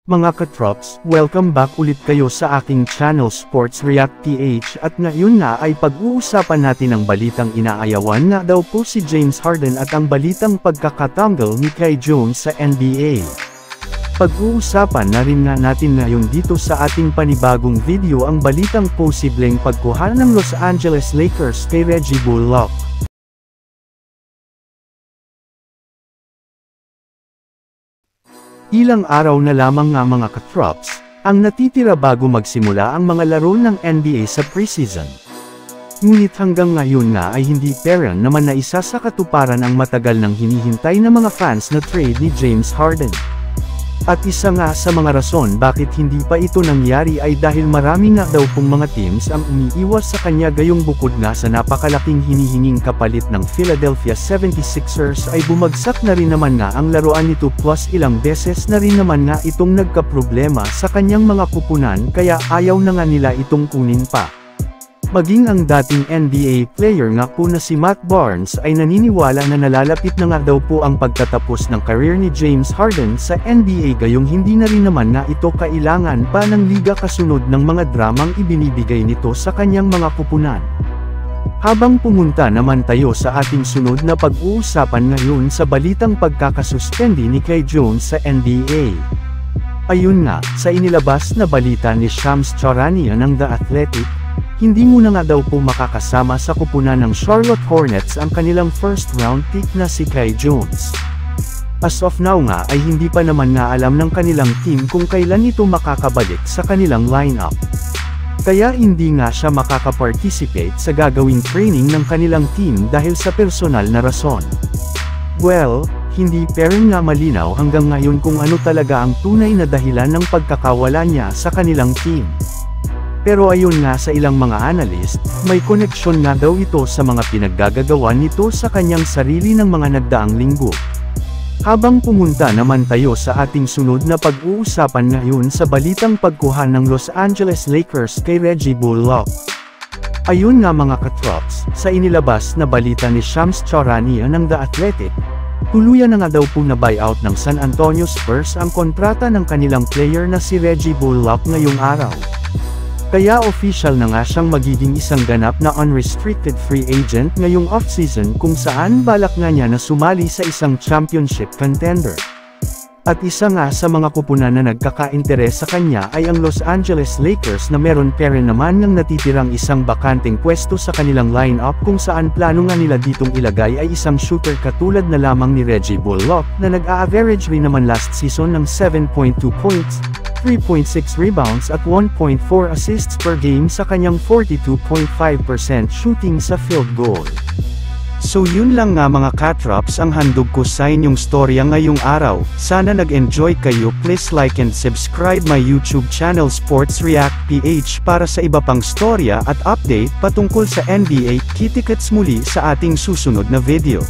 Mga katrops, welcome back ulit kayo sa aking channel Sports React PH at ngayon na ay pag-uusapan natin ang balitang inaayawan na daw po si James Harden at ang balitang pagkakatanggal ni Kai Jones sa NBA. Pag-uusapan na rin nga natin ngayon dito sa ating panibagong video ang balitang posibleng pagkuha ng Los Angeles Lakers kay Reggie Bullock. Ilang araw na lamang nga mga katrops, ang natitira bago magsimula ang mga laro ng NBA sa preseason. Ngunit hanggang ngayon nga ay hindi parang naman na isa sa katuparan ang matagal nang hinihintay ng mga fans na trade ni James Harden. At isa nga sa mga rason bakit hindi pa ito nangyari ay dahil marami nga daw pong mga teams ang umiiwas sa kanya gayong bukod nga sa napakalaking hinihinging kapalit ng Philadelphia 76ers ay bumagsak na rin naman nga ang laruan nito plus ilang beses na rin naman nga itong nagkaproblema sa kanyang mga kupunan kaya ayaw na nga nila itong kunin pa. Maging ang dating NBA player nga po na si Matt Barnes ay naniniwala na nalalapit na nga daw po ang pagtatapos ng career ni James Harden sa NBA gayong hindi na rin naman nga ito kailangan pa ng liga kasunod ng mga dramang ibinibigay nito sa kanyang mga kupunan. Habang pumunta naman tayo sa ating sunod na pag-uusapan ngayon sa balitang pagkakasuspendi ni Kai Jones sa NBA. Ayun nga, sa inilabas na balita ni Shams Charania ng The Athletic, hindi muna nga daw po makakasama sa kupunan ng Charlotte Hornets ang kanilang first round pick na si Kai Jones. As of now nga ay hindi pa naman nga alam ng kanilang team kung kailan ito makakabalik sa kanilang lineup. Kaya hindi nga siya makakaparticipate sa gagawing training ng kanilang team dahil sa personal na rason. Well, hindi pa rin nga malinaw hanggang ngayon kung ano talaga ang tunay na dahilan ng pagkakawala niya sa kanilang team. Pero ayon nga sa ilang mga analyst, may koneksyon nga daw ito sa mga pinaggagawa nito sa kanyang sarili ng mga nagdaang linggo. Habang pumunta naman tayo sa ating sunod na pag-uusapan ngayon sa balitang pagkuha ng Los Angeles Lakers kay Reggie Bullock. Ayun nga mga katrops, sa inilabas na balita ni Shams Charania ng The Athletic, tuluyan na nga daw po na buyout ng San Antonio Spurs ang kontrata ng kanilang player na si Reggie Bullock ngayong araw. Kaya official na nga siyang magiging isang ganap na unrestricted free agent ngayong off-season kung saan balak nga niya na sumali sa isang championship contender. At isa nga sa mga kupunan na nagkaka-interes sa kanya ay ang Los Angeles Lakers na meron pa rin naman ng natitirang isang bakanteng pwesto sa kanilang lineup kung saan plano nga nila ditong ilagay ay isang shooter katulad na lamang ni Reggie Bullock na nag-a-average rin naman last season ng 7.2 points, 3.6 rebounds at 1.4 assists per game sa kanyang 42.5% shooting sa field goal. So yun lang nga mga katrops ang handog ko sa inyong storya ngayong araw. Sana nag-enjoy kayo. Please like and subscribe my YouTube channel Sports React PH para sa iba pang storya at update patungkol sa NBA. Kita-kits muli sa ating susunod na video.